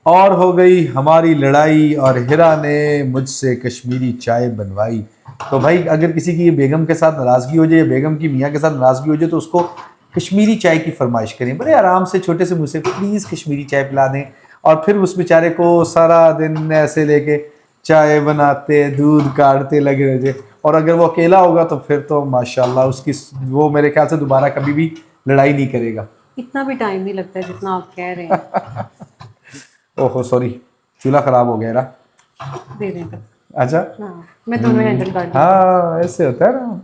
और हो गई हमारी लड़ाई और हिरा ने मुझसे कश्मीरी चाय बनवाई। तो भाई अगर किसी की बेगम के साथ नाराजगी हो जाए, बेगम की मियाँ के साथ नाराजगी हो जाए, तो उसको कश्मीरी चाय की फरमाइश करें, बड़े आराम से छोटे से मुझसे प्लीज कश्मीरी चाय पिला दें। और फिर उस बेचारे को सारा दिन ऐसे लेके चाय बनाते दूध काटते लगे रहे। और अगर वो अकेला होगा तो फिर तो माशाल्लाह उसकी वो मेरे ख्याल से दोबारा कभी भी लड़ाई नहीं करेगा। इतना भी टाइम नहीं लगता है जितना आप कह रहे हैं। ओहो सॉरी, चूल्हा खराब हो गया ना। दे दें तब। अच्छा। हाँ, मैं दोनों हैंडल कर दूँगी। हाँ ऐसे होता है ना।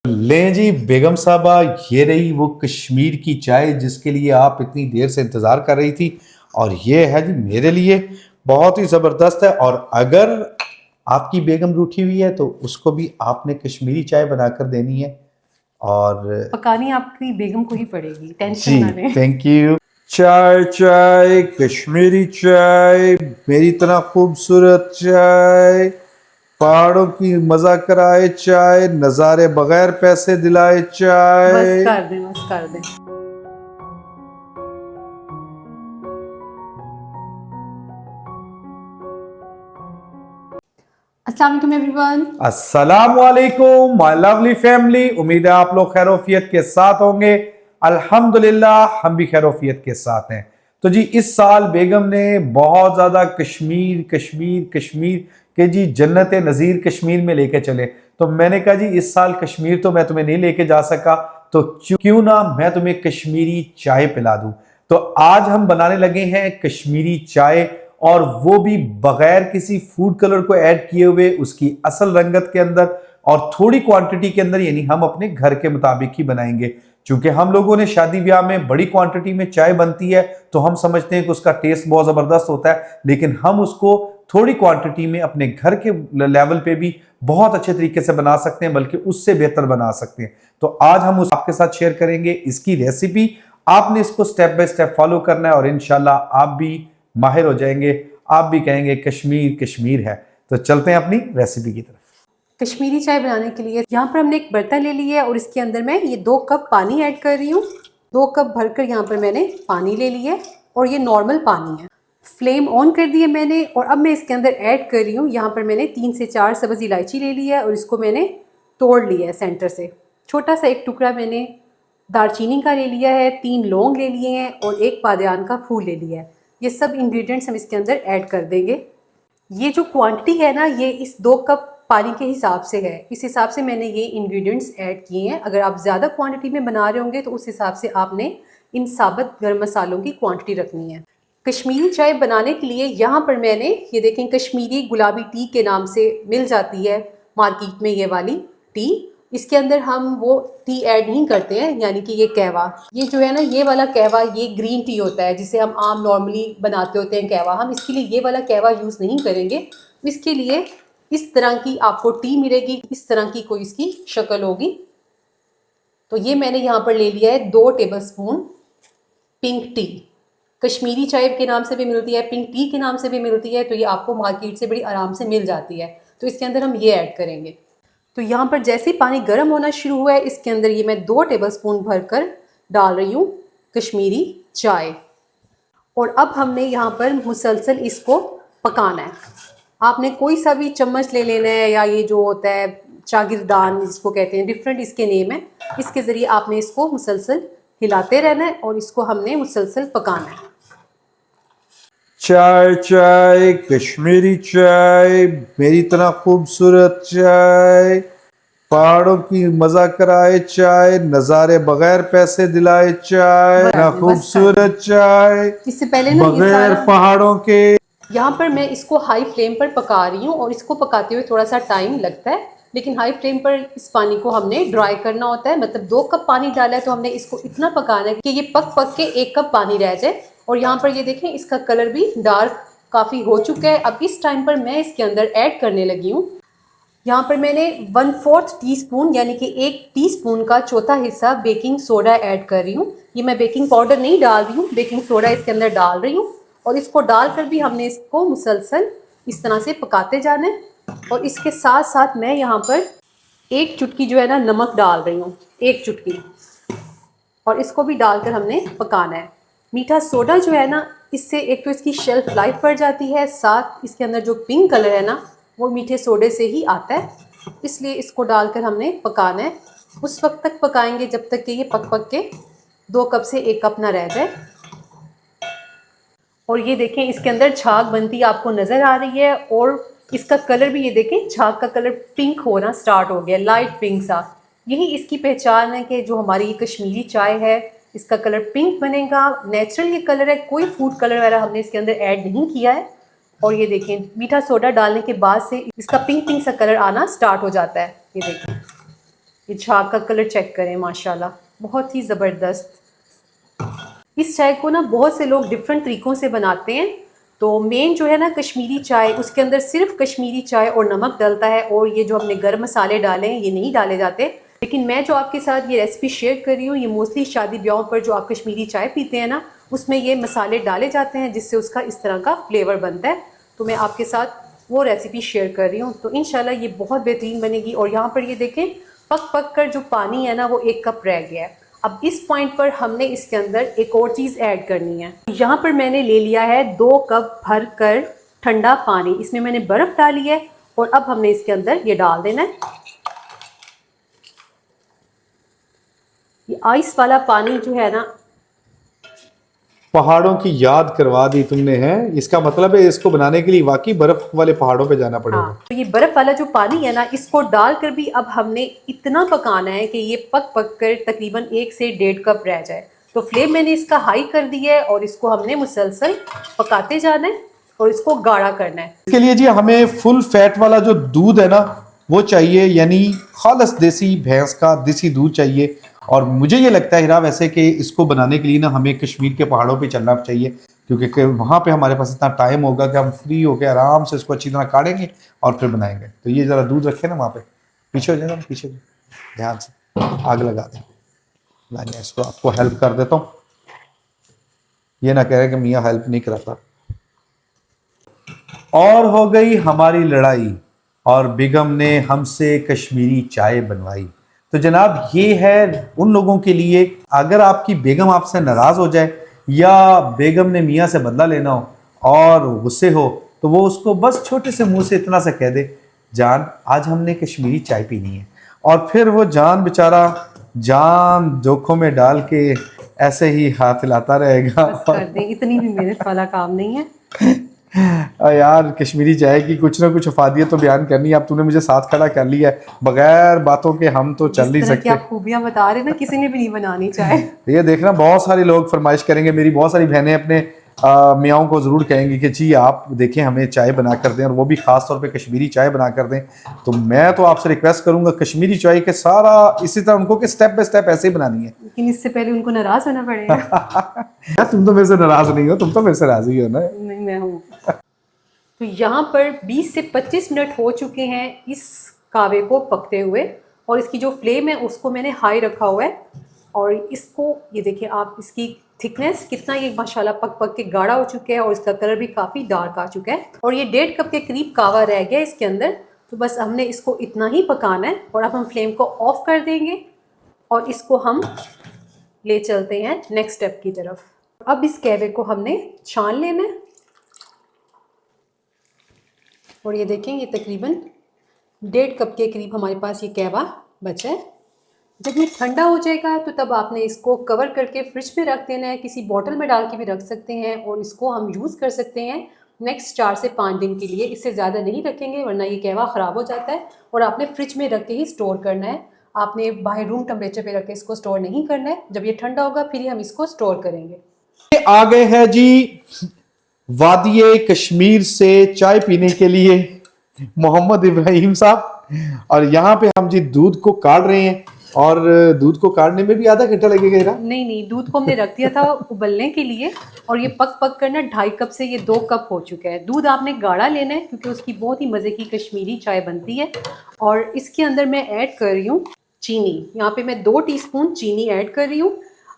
लें जी बेगम साहबा, ये रही वो कश्मीर की चाय जिसके लिए आप इतनी देर से इंतजार कर रही थी। और ये है जी मेरे लिए बहुत ही जबरदस्त है। और अगर आपकी बेगम रूठी हुई है तो उसको भी आपने कश्मीरी चाय बनाकर देनी है। और पकानी आपकी बेगम को ही पड़ेगी, टेंशन जी ना लें। Thank you. चाय चाय कश्मीरी चाय, मेरी तरह खूबसूरत चाय, पहाड़ों की मजा कराए चाय, नजारे बगैर पैसे दिलाए बस चाय। कर दें, बस कर दें। अस्सलाम वालेकुम एवरीवन। अस्सलाम वालेकुम माय लवली फैमिली, उम्मीद है आप लोग खैरोफियत के साथ होंगे। अल्हम्दुलिल्लाह हम भी खैरोफियत के साथ हैं। तो जी इस साल बेगम ने बहुत ज्यादा कश्मीर कश्मीर कश्मीर के जी जन्नत नज़ीर कश्मीर में लेके चले। तो मैंने कहा जी इस साल कश्मीर तो मैं तुम्हें नहीं लेके जा सका, तो क्यों ना मैं तुम्हें कश्मीरी चाय पिला दूं। तो आज हम बनाने लगे हैं कश्मीरी चाय, और वो भी बगैर किसी फूड कलर को ऐड किए हुए, उसकी असल रंगत के अंदर और थोड़ी क्वांटिटी के अंदर, यानी हम अपने घर के मुताबिक ही बनाएंगे। क्योंकि हम लोगों ने शादी ब्याह में बड़ी क्वांटिटी में चाय बनती है तो हम समझते हैं कि उसका टेस्ट बहुत जबरदस्त होता है, लेकिन हम उसको थोड़ी क्वांटिटी में अपने घर के लेवल पे भी बहुत अच्छे तरीके से बना सकते हैं, बल्कि उससे बेहतर बना सकते हैं। तो आज हम उस आपके साथ शेयर करेंगे इसकी रेसिपी। आपने इसको स्टेप बाय स्टेप फॉलो करना है और इंशाल्लाह आप भी माहिर हो जाएंगे, आप भी कहेंगे कश्मीर कश्मीर है। तो चलते हैं अपनी रेसिपी की तरफ। कश्मीरी चाय बनाने के लिए यहाँ पर हमने एक बर्तन ले लिया है और इसके अंदर मैं ये 2 कप पानी ऐड कर रही हूँ। 2 कप भरकर यहाँ पर मैंने पानी ले लिया है और ये नॉर्मल पानी है। फ्लेम ऑन कर दी है मैंने और अब मैं इसके अंदर ऐड कर रही हूँ। यहाँ पर मैंने 3 से 4 सब्ज़ इलायची ले लिया है और इसको मैंने तोड़ लिया है सेंटर से। छोटा सा एक टुकड़ा मैंने दालचीनी का ले लिया है, 3 लौंग ले लिए हैं और 1 बादियान का फूल ले लिया है। ये सब इंग्रेडिएंट्स हम इसके अंदर ऐड कर देंगे। ये जो क्वांटिटी है ना, ये इस 2 कप पानी के हिसाब से है। इस हिसाब से मैंने ये इंग्रेडिएंट्स ऐड किए हैं। अगर आप ज़्यादा क्वांटिटी में बना रहे होंगे तो उस हिसाब से आपने इन साबुत गर्म मसालों की क्वांटिटी रखनी है। कश्मीरी चाय बनाने के लिए यहाँ पर मैंने ये देखें कश्मीरी गुलाबी टी के नाम से मिल जाती है मार्केट में ये वाली टी। इसके अंदर हम वो टी ऐड नहीं करते हैं, यानी कि ये कहवा, ये जो है ना ये वाला कहवा, ये ग्रीन टी होता है जिसे हम आम नॉर्मली बनाते होते हैं कहवा। हम इसके लिए ये वाला कहवा यूज़ नहीं करेंगे। इसके लिए इस तरह की आपको टी मिलेगी, इस तरह की कोई इसकी शक्ल होगी। तो ये मैंने यहाँ पर ले लिया है 2 टेबलस्पून पिंक टी। कश्मीरी चाय के नाम से भी मिलती है, पिंक टी के नाम से भी मिलती है, तो ये आपको मार्केट से बड़ी आराम से मिल जाती है। तो इसके अंदर हम ये ऐड करेंगे। तो यहाँ पर जैसे ही पानी गर्म होना शुरू हुआ है, इसके अंदर ये मैं 2 टेबलस्पून भरकर डाल रही हूँ कश्मीरी चाय। और अब हमने यहाँ पर मुसलसल इसको पकाना है। आपने कोई सा भी चम्मच ले लेना है, या ये जो होता है चागिरदान जिसको कहते हैं, डिफरेंट इसके नेम है। इसके ज़रिए आपने इसको मुसलसल हिलाते रहना है और इसको हमने मुसलसल पकाना है। चाय चाय कश्मीरी चाय, मेरी तरह खूबसूरत चाय, पहाड़ों की मजा कराए चाय, नजारे बगैर पैसे दिलाए चाय, ना खूबसूरत चाय इससे पहले ना बगैर पहाड़ों के। यहाँ पर मैं इसको हाई फ्लेम पर पका रही हूँ और इसको पकाते हुए थोड़ा सा टाइम लगता है, लेकिन हाई फ्लेम पर इस पानी को हमने ड्राई करना होता है। मतलब 2 कप पानी डाला है तो हमने इसको इतना पकाना है कि ये पक पक के 1 कप पानी रह जाए। और यहाँ पर ये देखें इसका कलर भी डार्क काफ़ी हो चुका है। अब इस टाइम पर मैं इसके अंदर ऐड करने लगी हूँ, यहाँ पर मैंने 1/4 टीस्पून यानी कि 1 टीस्पून का चौथा हिस्सा बेकिंग सोडा ऐड कर रही हूँ। ये मैं बेकिंग पाउडर नहीं डाल रही हूँ, बेकिंग सोडा इसके अंदर डाल रही हूँ। और इसको डालकर भी हमने इसको मुसलसल इस तरह से पकाते जाना है। और इसके साथ साथ मैं यहाँ पर एक चुटकी जो है ना नमक डाल रही हूँ, एक चुटकी, और इसको भी डालकर हमने पकाना है। मीठा सोडा जो है ना, इससे एक तो इसकी शेल्फ लाइफ बढ़ जाती है, साथ इसके अंदर जो पिंक कलर है ना वो मीठे सोडे से ही आता है, इसलिए इसको डालकर हमने पकाना है। उस वक्त तक पकाएंगे जब तक कि ये पक पक के 2 कप से 1 कप ना रह जाए। और ये देखें इसके अंदर झाग बनती आपको नज़र आ रही है, और इसका कलर भी ये देखें, झाग का कलर पिंक होना स्टार्ट हो गया, लाइट पिंक सा। यही इसकी पहचान है कि जो हमारी ये कश्मीरी चाय है इसका कलर पिंक बनेगा। नेचुरल ये कलर है, कोई फूड कलर वगैरह हमने इसके अंदर ऐड नहीं किया है। और ये देखें मीठा सोडा डालने के बाद से इसका पिंक पिंक सा कलर आना स्टार्ट हो जाता है। ये देखें, ये झाग का कलर चेक करें, माशाल्लाह बहुत ही ज़बरदस्त। इस चाय को ना बहुत से लोग डिफरेंट तरीक़ों से बनाते हैं। तो मेन जो है ना कश्मीरी चाय, उसके अंदर सिर्फ कश्मीरी चाय और नमक डलता है, और ये जो हमने गर्म मसाले डाले हैं ये नहीं डाले जाते। लेकिन मैं जो आपके साथ ये रेसिपी शेयर कर रही हूँ, ये मोस्टली शादी ब्याहों पर जो आप कश्मीरी चाय पीते हैं ना, उसमें ये मसाले डाले जाते हैं जिससे उसका इस तरह का फ्लेवर बनता है। तो मैं आपके साथ वो रेसिपी शेयर कर रही हूँ, तो इंशाल्लाह ये बहुत बेहतरीन बनेगी। और यहाँ पर ये देखें पक पक कर जो पानी है ना वो 1 कप रह गया है। अब इस पॉइंट पर हमने इसके अंदर एक और चीज़ ऐड करनी है। यहाँ पर मैंने ले लिया है 2 कप भर कर ठंडा पानी, इसमें मैंने बर्फ़ डाली है, और अब हमने इसके अंदर ये डाल देना है। ये आइस वाला पानी जो है ना, पहाड़ों की याद करवा दी तुमने, है इसका मतलब है इसको बनाने के लिए वाकई बर्फ वाले पहाड़ों पे जाना पड़ेगा। हाँ, तो ये बर्फ वाला जो पानी है ना, इसको डालकर भी अब हमने इतना पकाना है कि ये पक पक कर तकरीबन 1 से 1.5 कप रह जाए। तो फ्लेम मैंने इसका हाई कर दिया है, और इसको हमने मुसलसल पकाते जाना है और इसको गाढ़ा करना है। इसके लिए जी हमें फुल फैट वाला जो दूध है ना वो चाहिए, यानी खालस देसी भैंस का देसी दूध चाहिए। और मुझे ये लगता है हिरा वैसे कि इसको बनाने के लिए ना हमें कश्मीर के पहाड़ों पे चलना चाहिए, क्योंकि वहाँ पे हमारे पास इतना टाइम होगा कि हम फ्री होकर आराम से इसको अच्छी तरह काटेंगे और फिर बनाएंगे। तो ये ज़रा दूध रखे ना वहाँ पे, पीछे हो जाए ना, पीछे ध्यान से आग लगा दें। मैं इसको आपको हेल्प कर देता हूँ, ये ना कह रहे कि मियाँ हेल्प नहीं कराता। और हो गई हमारी लड़ाई और बेगम ने हमसे कश्मीरी चाय बनवाई। तो जनाब ये है उन लोगों के लिए, अगर आपकी बेगम आपसे नाराज हो जाए या बेगम ने मियाँ से बदला लेना हो और गुस्से हो, तो वो उसको बस छोटे से मुंह से इतना सा कह दे, जान आज हमने कश्मीरी चाय पीनी है। और फिर वो जान बेचारा जान जोखों में डाल के ऐसे ही हाथ हिलाता रहेगा। बस कर दें, इतनी भी मेहनत वाला काम नहीं है। यार कश्मीरी चाय की कुछ ना कुछ अफादियत तो बयान करनी है। अब तूने मुझे साथ खड़ा कर लिया है, बगैर बातों के हम तो चल नहीं सकते। आप खूबियां बता रहे ना, किसी ने भी नहीं बनानी चाहे। ये देखना बहुत सारे लोग फरमाइश करेंगे, मेरी बहुत सारी बहनें अपने मियाओं को ज़रूर कहेंगी कि जी आप देखें हमें चाय बना कर दें, और वो भी ख़ास तौर पे कश्मीरी चाय बना कर दें। तो मैं तो आपसे रिक्वेस्ट करूंगा कश्मीरी चाय के सारा इसी तरह उनको कि स्टेप बाय स्टेप ऐसे ही बनानी है। लेकिन इससे पहले उनको नाराज होना पड़ेगा। यार तुम तो मेरे से नाराज नहीं हो, तुम तो मेरे से राजी हो ना। नहीं, मैं हूँ। तो यहाँ पर 20 से 25 मिनट हो चुके हैं इस कावे को पकते हुए, और इसकी जो फ्लेम है उसको मैंने हाई रखा हुआ है। और इसको ये देखिए आप, इसकी थिकनेस कितना ये माशाल्लाह पक पक के गाढ़ा हो चुका है, और इसका कलर भी काफ़ी डार्क आ चुका है। और ये 1.5 कप के करीब कावा रह गया इसके अंदर। तो बस हमने इसको इतना ही पकाना है, और अब हम फ्लेम को ऑफ कर देंगे और इसको हम ले चलते हैं नेक्स्ट स्टेप की तरफ। अब इस कहवे को हमने छान लेना है, और ये देखें ये तकरीबन 1.5 कप के करीब हमारे पास ये कहवा बचा है। जब ये ठंडा हो जाएगा तो तब आपने इसको कवर करके फ्रिज में रख देना है, किसी बॉटल में डाल के भी रख सकते हैं, और इसको हम यूज़ कर सकते हैं नेक्स्ट 4 से 5 दिन के लिए। इससे ज़्यादा नहीं रखेंगे वरना ये कहवा ख़राब हो जाता है, और आपने फ्रिज में रख के ही स्टोर करना है। आपने बाहर रूम टेम्परेचर पे रख के इसको स्टोर नहीं करना है। जब ये ठंडा होगा फिर ही हम इसको स्टोर करेंगे। आ गए हैं जी वादिये कश्मीर से चाय पीने के लिए मोहम्मद इब्राहिम साहब, और यहाँ पे हम जी दूध को काट रहे हैं, और दूध को काटने में भी आधा घंटा लगेगा हिरा? नहीं, दूध को हमने रख दिया था उबलने के लिए, और ये पक पक कर ना 2.5 कप से ये 2 कप हो चुका है। दूध आपने गाढ़ा लेना है क्योंकि उसकी बहुत ही मज़े की कश्मीरी चाय बनती है। और इसके अंदर मैं ऐड कर रही हूँ चीनी। यहाँ पे मैं 2 टीस्पून चीनी ऐड कर रही हूँ।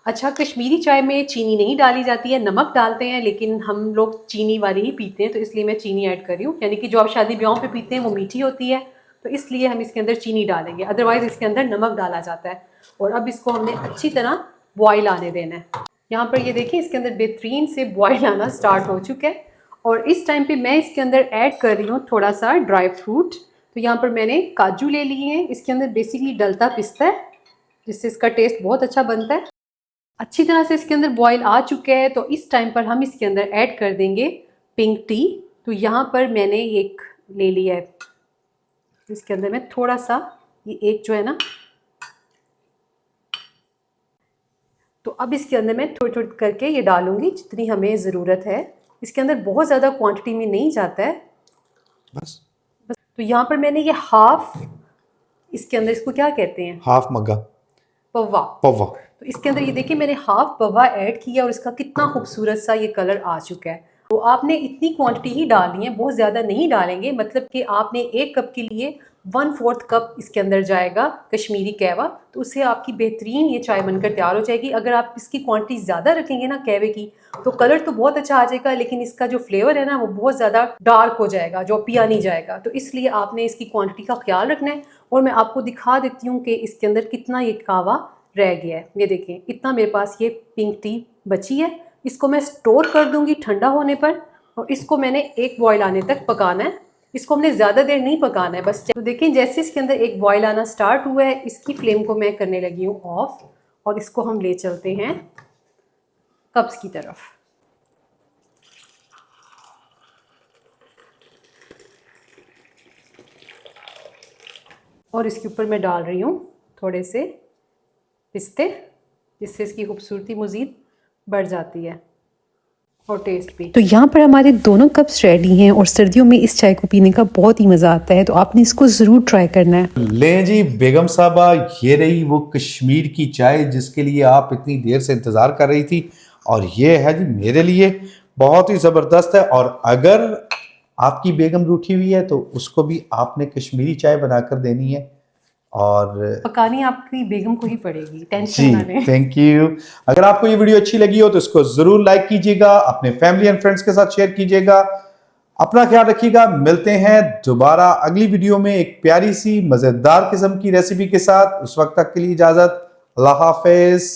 अच्छा, कश्मीरी चाय में चीनी नहीं डाली जाती है, नमक डालते हैं, लेकिन हम लोग चीनी वाली ही पीते हैं, तो इसलिए मैं चीनी ऐड कर रही हूँ। यानी कि जो आप शादी ब्याहों पे पीते हैं वो मीठी होती है, तो इसलिए हम इसके अंदर चीनी डालेंगे, अदरवाइज इसके अंदर नमक डाला जाता है। और अब इसको हमने अच्छी तरह बॉयल आने देना है। यहाँ पर ये देखिए इसके अंदर बेहतरीन से बॉयल आना स्टार्ट हो चुका है। और इस टाइम पे मैं इसके अंदर ऐड कर रही हूँ थोड़ा सा ड्राई फ्रूट। तो यहाँ पर मैंने काजू ले लिए हैं, इसके अंदर बेसिकली डलता पिस्ता है जिससे इसका टेस्ट बहुत अच्छा बनता है। अच्छी तरह से इसके अंदर बॉयल आ चुका है, तो इस टाइम पर हम इसके अंदर ऐड कर देंगे पिंक टी। तो यहाँ पर मैंने एक ले लिया है, इसके अंदर मैं थोड़ा सा ये एक जो है ना, तो अब इसके अंदर मैं थोड़ी थोड़ी करके ये डालूंगी जितनी हमें ज़रूरत है। इसके अंदर बहुत ज़्यादा क्वांटिटी में नहीं जाता है, बस। तो यहाँ पर मैंने ये हाफ, इसके अंदर इसको क्या कहते हैं, हाफ मग्गा, पवा। पवा। तो इसके अंदर ये देखिए मैंने हाफ पवा ऐड किया और इसका कितना खूबसूरत सा ये कलर आ चुका है। तो आपने इतनी क्वांटिटी ही डालनी है, बहुत ज़्यादा नहीं डालेंगे। मतलब कि आपने 1 कप के लिए 1/4 कप इसके अंदर जाएगा कश्मीरी कहवा, तो उससे आपकी बेहतरीन ये चाय बनकर तैयार हो जाएगी। अगर आप इसकी क्वांटिटी ज़्यादा रखेंगे ना कहवे की, तो कलर तो बहुत अच्छा आ जाएगा, लेकिन इसका जो फ्लेवर है ना वो बहुत ज़्यादा डार्क हो जाएगा, जो पिया नहीं जाएगा। तो इसलिए आपने इसकी क्वांटिटी का ख्याल रखना है। और मैं आपको दिखा देती हूँ कि इसके अंदर कितना ये कहवा रह गया है। ये देखें इतना मेरे पास ये पिंक टी बची है। इसको मैं स्टोर कर दूंगी ठंडा होने पर, और इसको मैंने 1 बॉयल आने तक पकाना है। इसको हमने ज़्यादा देर नहीं पकाना है, बस। तो देखें जैसे इसके अंदर 1 बॉयल आना स्टार्ट हुआ है, इसकी फ्लेम को मैं करने लगी हूँ ऑफ, और इसको हम ले चलते हैं कप्स की तरफ। और इसके ऊपर मैं डाल रही हूँ थोड़े से पिस्ते, जिससे इसकी खूबसूरती मज़ीद बढ़ जाती है और टेस्ट भी। तो यहाँ पर हमारे दोनों कप्स रेडी हैं, और सर्दियों में इस चाय को पीने का बहुत ही मज़ा आता है। तो आपने इसको ज़रूर ट्राई करना है। लें जी बेगम साहबा, ये रही वो कश्मीर की चाय जिसके लिए आप इतनी देर से इंतज़ार कर रही थी, और ये है जी मेरे लिए बहुत ही ज़बरदस्त है। और अगर आपकी बेगम रूठी हुई है तो उसको भी आपने कश्मीरी चाय बनाकर देनी है, और पकानी आपकी बेगम को ही पड़ेगी, टेंशन जी। ना लें। Thank you. अगर आपको ये वीडियो अच्छी लगी हो तो इसको जरूर लाइक कीजिएगा, अपने फैमिली एंड फ्रेंड्स के साथ शेयर कीजिएगा। अपना ख्याल रखिएगा। मिलते हैं दोबारा अगली वीडियो में एक प्यारी सी मजेदार किस्म की रेसिपी के साथ। उस वक्त तक के लिए इजाजत। अल्लाह हाफिज।